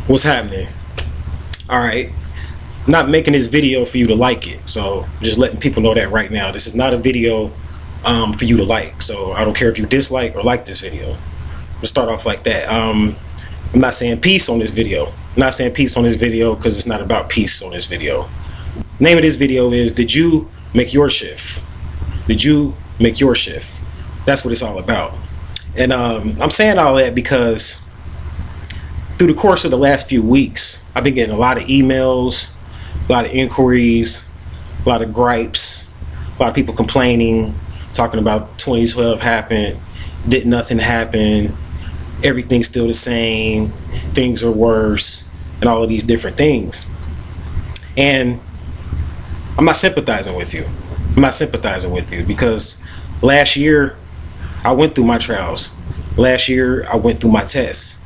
What's happening? All right. I'm not making this video for you to like it. So I'm just letting people know that right now. This is not a video for you to like. So I don't care if you dislike or like this video. We'll start off like that. I'm not saying peace on this video. I'm not saying peace on this video because it's not about peace on this video. Name of this video is, did you make your shift? Did you make your shift? That's what it's all about. And I'm saying all that because through the course of the last few weeks, I've been getting a lot of emails, a lot of inquiries, a lot of gripes, a lot of people complaining, talking about 2012 happened, did nothing happen, everything's still the same, things are worse, and all of these different things. And I'm not sympathizing with you. I'm not sympathizing with you because last year I went through my trials. Last year I went through my tests.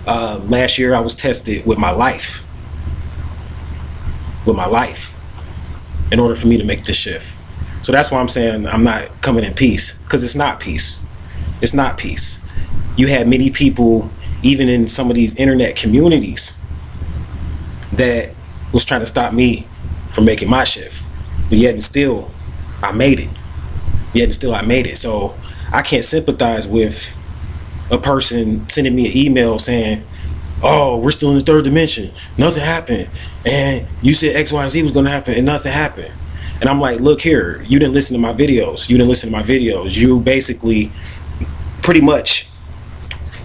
Last year I was tested with my life. In order for me to make this shift. So that's why I'm saying I'm not coming in peace, because it's not peace. It's not peace. You had many people, even in some of these internet communities, that was trying to stop me from making my shift. But yet and still, I made it. So I can't sympathize with a person sending me an email saying, oh, we're still in the third dimension, nothing happened, and you said X, Y, and Z was going to happen, and nothing happened. And I'm like, look here, you didn't listen to my videos. You basically pretty much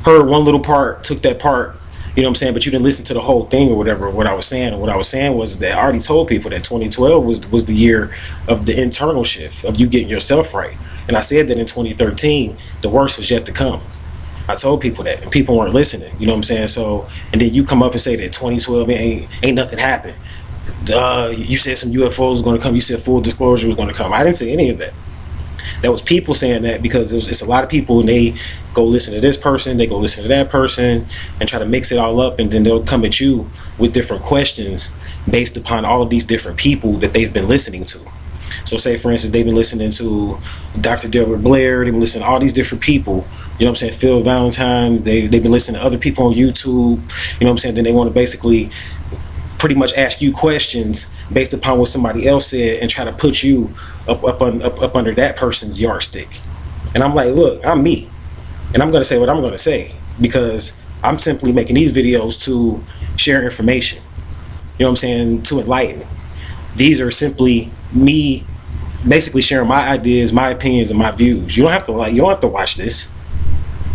heard one little part, took that part, you know what I'm saying, but you didn't listen to the whole thing or whatever, what I was saying. And what I was saying was that I already told people that 2012 was the year of the internal shift, of you getting yourself right. And I said that in 2013, the worst was yet to come. I told people that, and people weren't listening. You know what I'm saying? So, and then you come up and say that 2012 ain't nothing happened. You said some UFOs was going to come. You said full disclosure was going to come. I didn't say any of that. That was people saying that because it's a lot of people, and they go listen to this person, they go listen to that person, and try to mix it all up, and then they'll come at you with different questions based upon all of these different people that they've been listening to. So say, for instance, they've been listening to Dr. Delbert Blair, they've been listening to all these different people, you know what I'm saying, Phil Valentine, they've been listening to other people on YouTube, you know what I'm saying, then they want to basically pretty much ask you questions based upon what somebody else said and try to put you up under that person's yardstick. And I'm like, look, I'm me, and I'm going to say what I'm going to say because I'm simply making these videos to share information, you know what I'm saying, to enlighten. These are simply me basically sharing my ideas, my opinions, and my views. You don't have to watch this.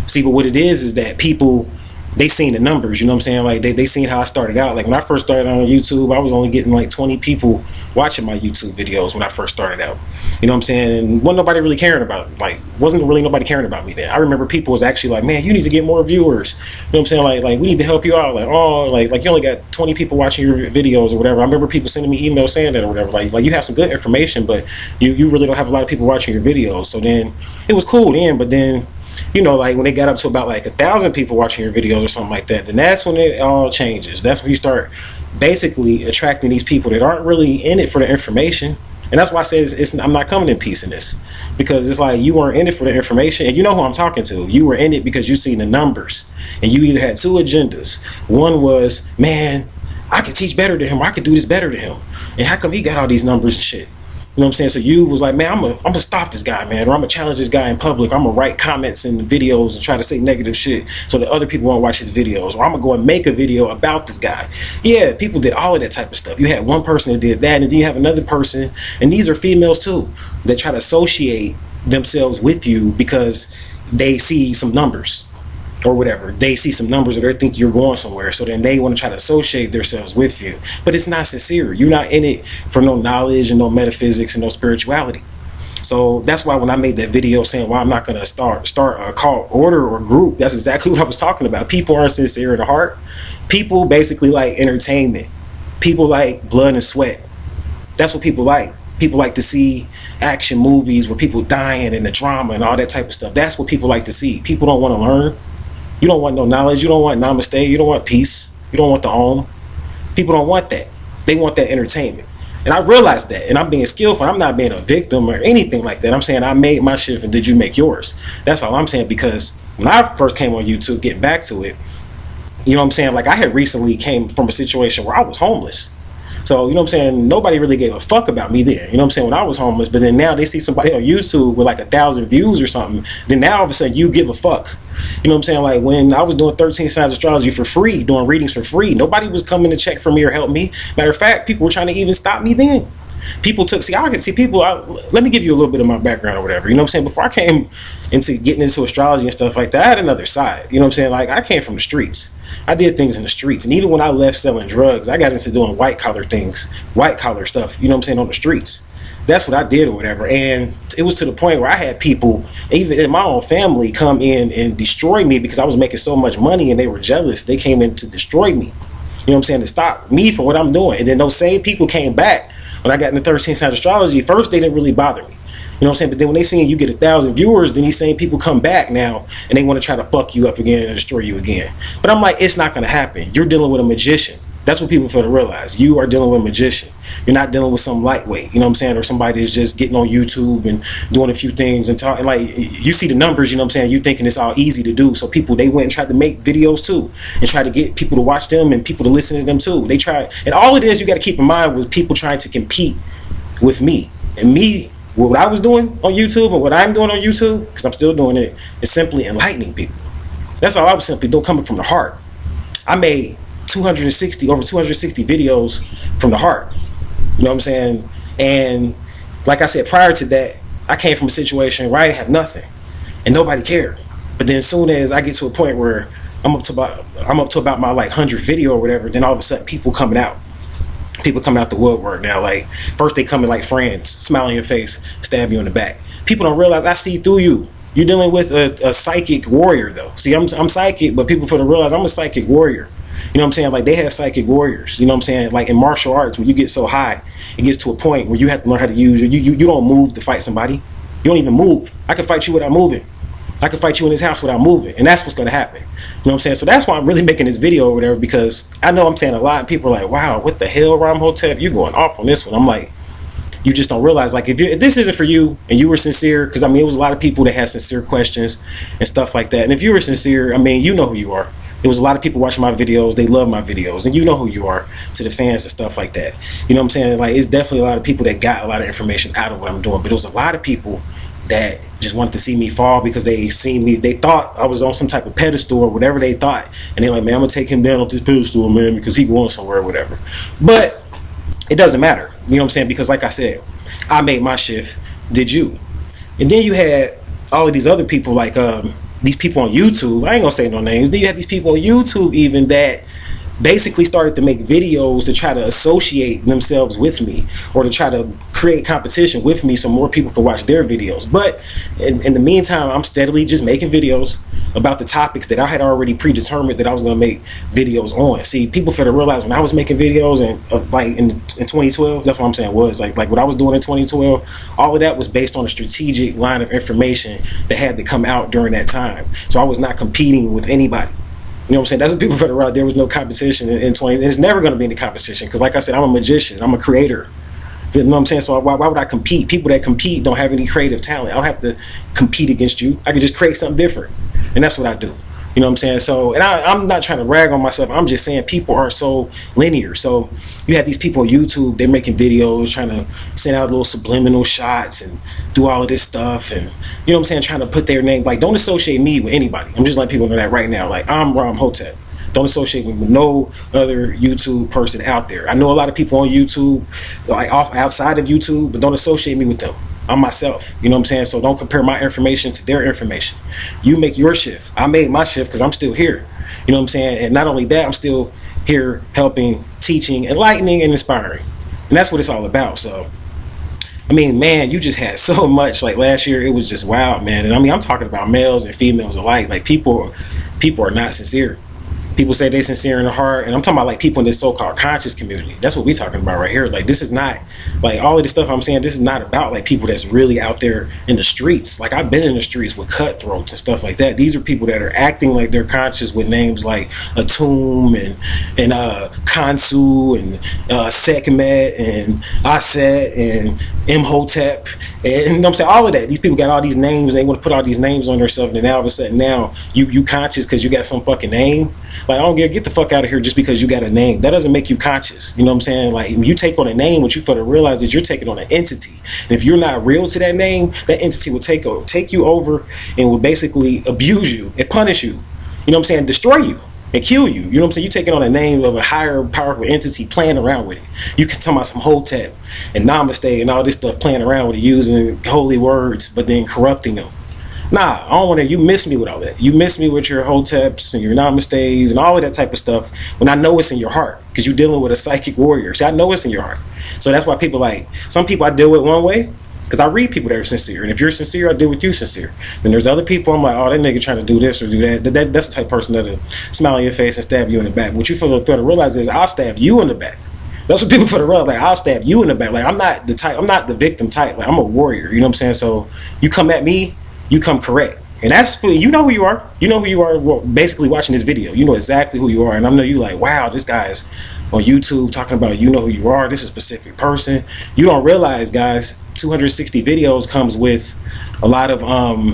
See, but what it is that people, they seen the numbers, you know what I'm saying? Like they seen how I started out. Like when I first started on YouTube, I was only getting like 20 people watching my YouTube videos when I first started out. You know what I'm saying? And wasn't nobody really caring about it. Like wasn't really nobody caring about me then. I remember people was actually like, man, you need to get more viewers. You know what I'm saying? Like we need to help you out. Like, oh, like you only got 20 people watching your videos or whatever. I remember people sending me emails saying that or whatever. Like you have some good information, but you really don't have a lot of people watching your videos. So then it was cool then, but then, you know, like when they got up to about like 1,000 people watching your videos or something like that, then that's when it all changes. That's when you start basically attracting these people that aren't really in it for the information. And that's why I said I'm not coming in peace in this, because it's like you weren't in it for the information, and you know who I'm talking to. You were in it because you seen the numbers, and you either had two agendas. One was, man, I could teach better than him, or I could do this better than him, and how come he got all these numbers and shit? You know what I'm saying? So you was like, man, I'm gonna stop this guy, man, or I'm gonna challenge this guy in public. I'm gonna write comments and videos and try to say negative shit so that other people won't watch his videos, or I'm gonna go and make a video about this guy. Yeah, people did all of that type of stuff. You had one person that did that, and then you have another person, and these are females too, that try to associate themselves with you because they see some numbers or whatever. They see some numbers or they think you're going somewhere, so then they want to try to associate themselves with you. But it's not sincere. You're not in it for no knowledge and no metaphysics and no spirituality. So that's why when I made that video saying, well, I'm not going to start a cult, order, or group, that's exactly what I was talking about. People aren't sincere in the heart. People basically like entertainment. People like blood and sweat. That's what people like. People like to see action movies where people dying and the drama and all that type of stuff. That's what people like to see. People don't want to learn. You don't want no knowledge. You don't want namaste. You don't want peace. You don't want the om. People don't want that. They want that entertainment. And I realized that. And I'm being skillful. I'm not being a victim or anything like that. I'm saying I made my shift, and did you make yours? That's all I'm saying. Because when I first came on YouTube, getting back to it, You know what I'm saying? Like, I had recently came from a situation where I was homeless. So, you know what I'm saying? Nobody really gave a fuck about me then. You know what I'm saying? When I was homeless, but then now they see somebody on YouTube with like 1,000 views or something. Then now all of a sudden you give a fuck. You know what I'm saying? Like, when I was doing 13 Signs Astrology for free, doing readings for free, nobody was coming to check for me or help me. Matter of fact, people were trying to even stop me then. People took, see, I could see people, let me give you a little bit of my background or whatever. You know what I'm saying? Before I came into getting into astrology and stuff like that, I had another side. You know what I'm saying? Like, I came from the streets. I did things in the streets. And even when I left selling drugs, I got into doing white collar things, white collar stuff, you know what I'm saying, on the streets. That's what I did or whatever. And it was to the point where I had people, even in my own family, come in and destroy me because I was making so much money and they were jealous. They came in to destroy me. You know what I'm saying? To stop me from what I'm doing. And then those same people came back when I got into 13 Signs Astrology. First, they didn't really bother me. You know what I'm saying? But then when they see you get 1,000 viewers, then these same people come back now and they want to try to fuck you up again and destroy you again. But I'm like, it's not going to happen. You're dealing with a magician. That's what people fail to realize. You are dealing with a magician. You're not dealing with some lightweight, you know what I'm saying, or somebody that's just getting on YouTube and doing a few things and talking. Like, you see the numbers, you know what I'm saying, you thinking it's all easy to do. So people, they went and tried to make videos too and try to get people to watch them and people to listen to them too. They try, and all it is, you got to keep in mind, was people trying to compete with me. And me, what I was doing on YouTube and what I'm doing on YouTube, because I'm still doing it, is simply enlightening people. That's all I was simply doing, coming from the heart. I made over 260 videos from the heart. You know what I'm saying? And like I said, prior to that, I came from a situation where I didn't have nothing and nobody cared. But then as soon as I get to a point where I'm up to about my like 100th video or whatever, then all of a sudden people coming out the woodwork now. Like, first they come in like friends, smile in your face, stab you in the back. People don't realize I see through you. You're dealing with a psychic warrior though. See, I'm psychic, but people fail to realize I'm a psychic warrior. You know what I'm saying? Like, they have psychic warriors. You know what I'm saying? Like, in martial arts, when you get so high, it gets to a point where you have to learn how to use you don't move to fight somebody. You don't even move. I can fight you without moving. I can fight you in this house without moving. And that's what's going to happen. You know what I'm saying? So that's why I'm really making this video or whatever, because I know I'm saying a lot and people are like, wow, what the hell, Ramhotep? You're going off on this one. I'm like, you just don't realize, like, if this isn't for you and you were sincere, because I mean, it was a lot of people that had sincere questions and stuff like that. And if you were sincere, I mean, you know who you are. There was a lot of people watching my videos. They love my videos, and you know who you are to the fans and stuff like that. You know what I'm saying? Like, it's definitely a lot of people that got a lot of information out of what I'm doing, but there was a lot of people that just wanted to see me fall because they seen me. They thought I was on some type of pedestal or whatever they thought, and they're like, man, I'm gonna take him down off this pedestal, man, because he going somewhere or whatever. But it doesn't matter. You know what I'm saying? Because like I said, I made my shift. Did you? And then you had all of these other people, like these people on YouTube. I ain't gonna say no names. Then you had these people on YouTube even that basically started to make videos to try to associate themselves with me, or to try to create competition with me so more people can watch their videos. But in the meantime, I'm steadily just making videos about the topics that I had already predetermined that I was going to make videos on. See, people fail to realize when I was making videos and like in 2012, that's what I'm saying, was like what I was doing in 2012, all of that was based on a strategic line of information that had to come out during that time. So I was not competing with anybody. You know what I'm saying? That's what people figured out. There was no competition in 20. There's never going to be any competition because, like I said, I'm a magician. I'm a creator. You know what I'm saying? So why would I compete? People that compete don't have any creative talent. I don't have to compete against you. I can just create something different. And that's what I do. You know what I'm saying? So, and I'm not trying to rag on myself. I'm just saying people are so linear. So you have these people on YouTube, they're making videos, trying to send out little subliminal shots and do all of this stuff. And you know what I'm saying? Trying to put their name, like, don't associate me with anybody. I'm just letting people know that right now. Like, I'm Ramhotep. Don't associate me with no other YouTube person out there. I know a lot of people on YouTube, like outside of YouTube, but don't associate me with them. I'm myself. You know what I'm saying? So don't compare my information to their information. You make your shift. I made my shift because I'm still here. You know what I'm saying? And not only that, I'm still here helping, teaching, enlightening, and inspiring. And that's what it's all about. So, I mean, man, you just had so much. Like last year, it was just wild, man. And I mean, I'm talking about males and females alike. Like people are not sincere. People say they're sincere in the heart, and I'm talking about like people in this so-called conscious community. That's what we're talking about right here. Like, this is not, like, all of this stuff I'm saying, this is not about like people that's really out there in the streets. Like, I've been in the streets with cutthroats and stuff like that. These are people that are acting like they're conscious with names like Atum and Kansu and Sekhmet and Aset and Imhotep, and you know what I'm saying, all of that. These people got all these names. They want to put all these names on themselves, and now all of a sudden now you conscious because you got some fucking name. Like, I don't get the fuck out of here just because you got a name. That doesn't make you conscious. You know what I'm saying? Like, when you take on a name, what you fail to realize is you're taking on an entity. And if you're not real to that name, that entity will take you over and will basically abuse you and punish you. You know what I'm saying? Destroy you and kill you. You know what I'm saying? You're taking on a name of a higher powerful entity, playing around with it. You can talk about some Hotep and Namaste and all this stuff, playing around with it, using holy words, but then corrupting them. Nah, I don't want to. You miss me with all that. You miss me with your Hoteps and your Namastes and all of that type of stuff when I know it's in your heart, because you're dealing with a psychic warrior. See, I know it's in your heart. So that's why people like, some people I deal with one way, because I read people that are sincere. And if you're sincere, I deal with you sincere. And there's other people I'm like, oh, that nigga trying to do this or do that. That's the type of person that'll smile on your face and stab you in the back. What you fail to realize is I'll stab you in the back. That's what people fail to realize. Like, I'll stab you in the back. Like, I'm not the victim type. Like, I'm a warrior. You know what I'm saying? So you come at me, you come correct. And that's for, you know who you are. You know who you are, well, basically watching this video. You know exactly who you are. And I know you like, wow, this guy's on YouTube talking about, you know who you are. This is a specific person. You don't realize, guys, 260 videos comes with a lot of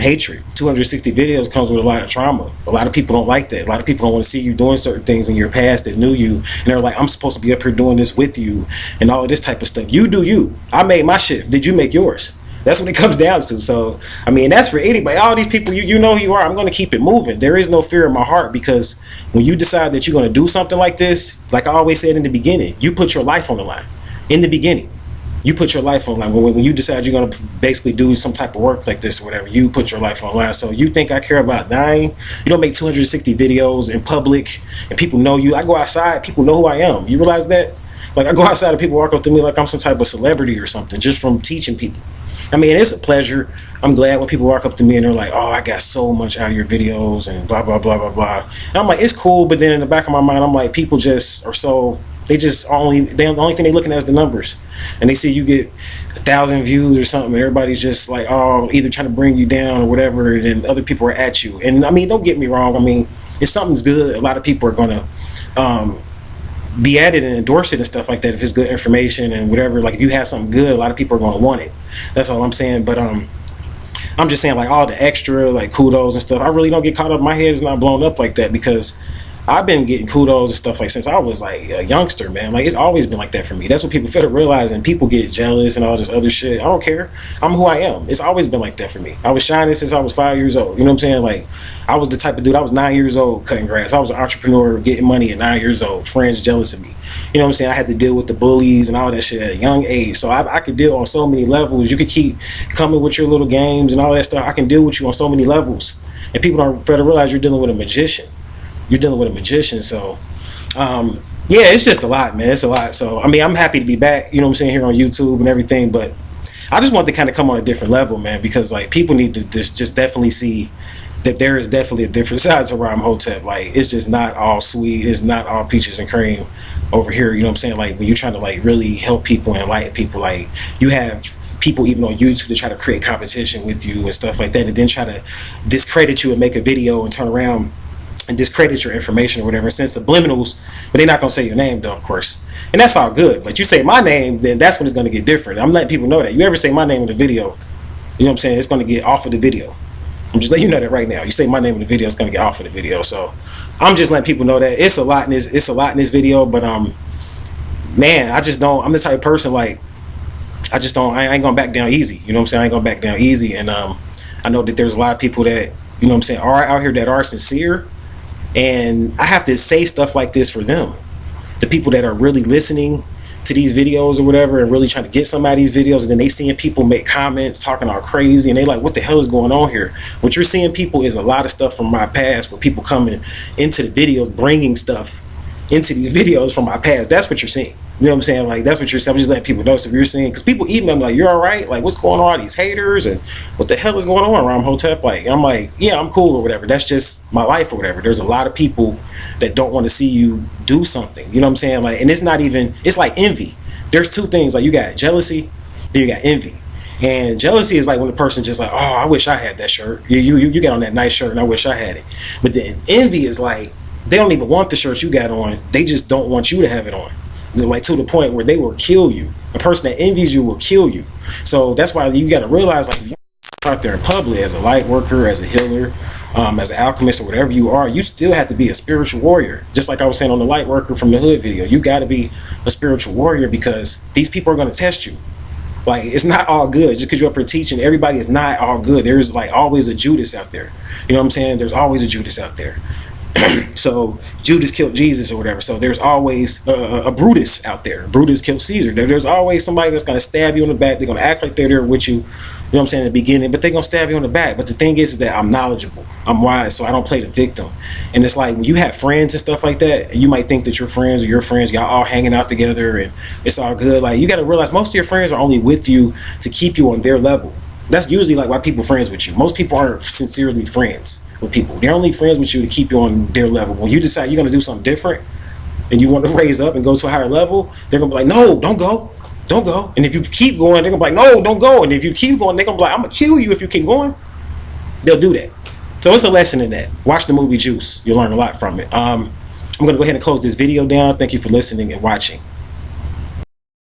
hatred. 260 videos comes with a lot of trauma. A lot of people don't like that. A lot of people don't want to see you doing certain things in your past that knew you. And they're like, I'm supposed to be up here doing this with you and all of this type of stuff. You do you. I made my shit. Did you make yours? That's what it comes down to. So, I mean, that's for anybody. All these people, you know who you are. I'm going to keep it moving. There is no fear in my heart, because when you decide that you're going to do something like this, like I always said in the beginning, you put your life on the line. In the beginning, you put your life on the line. When you decide you're going to basically do some type of work like this or whatever, you put your life on the line. So you think I care about dying? You don't make 260 videos in public and people know you. I go outside, people know who I am. You realize that? Like, I go outside and people walk up to me like I'm some type of celebrity or something, just from teaching people. I mean, it's a pleasure. I'm glad when people walk up to me and they're like, oh, I got so much out of your videos and blah, blah, blah, blah, blah. And I'm like, it's cool. But then in the back of my mind, I'm like, people just are so, the only thing they're looking at is the numbers. And they see you get 1,000 views or something, and everybody's just like, oh, either trying to bring you down or whatever, and then other people are at you. And I mean, don't get me wrong. I mean, if something's good, a lot of people are going to be at it and endorse it and stuff like that. If it's good information and whatever, like if you have something good, a lot of people are going to want it. That's all I'm saying. But I'm just saying, like, all the extra like kudos and stuff, I really don't get caught up. My head is not blown up like that, because I've been getting kudos and stuff like since I was like a youngster, man. Like, it's always been like that for me. That's what people fail to realize, and people get jealous and all this other shit. I don't care. I'm who I am. It's always been like that for me. I was shining since I was 5 years old. You know what I'm saying? Like, I was the type of dude, I was 9 years old cutting grass. I was an entrepreneur getting money at 9 years old. Friends jealous of me. You know what I'm saying? I had to deal with the bullies and all that shit at a young age. So I could deal on so many levels. You could keep coming with your little games and all that stuff. I can deal with you on so many levels. And people don't fail to realize you're dealing with a magician. You're dealing with a magician. So yeah, it's just a lot, man. It's a lot. So I mean, I'm happy to be back, you know what I'm saying, here on YouTube and everything, but I just want to kind of come on a different level, man, because like people need to just definitely see that there is definitely a different side to Ram Hotep. Like, it's just not all sweet, it's not all peaches and cream over here, you know what I'm saying? Like, when you're trying to like really help people and enlighten people, like, you have people even on YouTube to try to create competition with you and stuff like that, and then try to discredit you and make a video and turn around and discredit your information or whatever, and send subliminals, but they're not going to say your name though, of course. And that's all good. But you say my name, then that's when it's going to get different. I'm letting people know that. You ever say my name in the video, you know what I'm saying, it's going to get off of the video. I'm just letting you know that right now. You say my name in the video, it's going to get off of the video. So I'm just letting people know that it's a lot in this video. But man, I just don't, I'm the type of person, like, I ain't going to back down easy. You know what I'm saying? I ain't going to back down easy. And I know that there's a lot of people that, you know what I'm saying, are out here that are sincere. And I have to say stuff like this for them, the people that are really listening to these videos or whatever, and really trying to get some out of these videos, and then they seeing people make comments talking all crazy, and they like, what the hell is going on here? What you're seeing, people, is a lot of stuff from my past, where people coming into the videos, bringing stuff into these videos from my past. That's what you're seeing. You know what I'm saying? Like, that's what you're saying. I'm just letting people know. So if you're seeing, because people email me like, you're all right? Like, what's going on? These haters, and what the hell is going on around Hotep? Like, I'm like, yeah, I'm cool or whatever. That's just my life or whatever. There's a lot of people that don't want to see you do something. You know what I'm saying? Like, and it's not even, it's like envy. There's two things. Like, you got jealousy, then you got envy. And jealousy is like when the person's just like, oh, I wish I had that shirt. You got on that nice shirt, and I wish I had it. But then envy is like, they don't even want the shirt you got on. They just don't want you to have it on. Like, to the point where they will kill you. A person that envies you will kill you. So that's why you got to realize, like, you're out there in public as a light worker, as a healer, as an alchemist or whatever you are, you still have to be a spiritual warrior. Just like I was saying on the light worker from the hood video, you got to be a spiritual warrior, because these people are going to test you. Like, it's not all good just because you're up here teaching. Everybody is not all good. There's like always a Judas out there. You know what I'm saying? There's always a Judas out there. So Judas killed Jesus or whatever. So there's always a Brutus out there. Brutus killed Caesar. There's always somebody that's going to stab you in the back. They're going to act like they're there with you. You know what I'm saying, in the beginning, but they're going to stab you in the back. But the thing is that I'm knowledgeable. I'm wise, so I don't play the victim. And it's like when you have friends and stuff like that, you might think that your friends or your friends, y'all all hanging out together and it's all good. Like, you got to realize most of your friends are only with you to keep you on their level. That's usually like why people are friends with you. Most people aren't sincerely friends with people. They're only friends with you to keep you on their level. When you decide you're going to do something different and you want to raise up and go to a higher level, they're going to be like, no, don't go. Don't go. And if you keep going, they're going to be like, no, don't go. And if you keep going, they're going to be like, I'm going to kill you if you keep going. They'll do that. So it's a lesson in that. Watch the movie Juice. You'll learn a lot from it. I'm going to go ahead and close this video down. Thank you for listening and watching.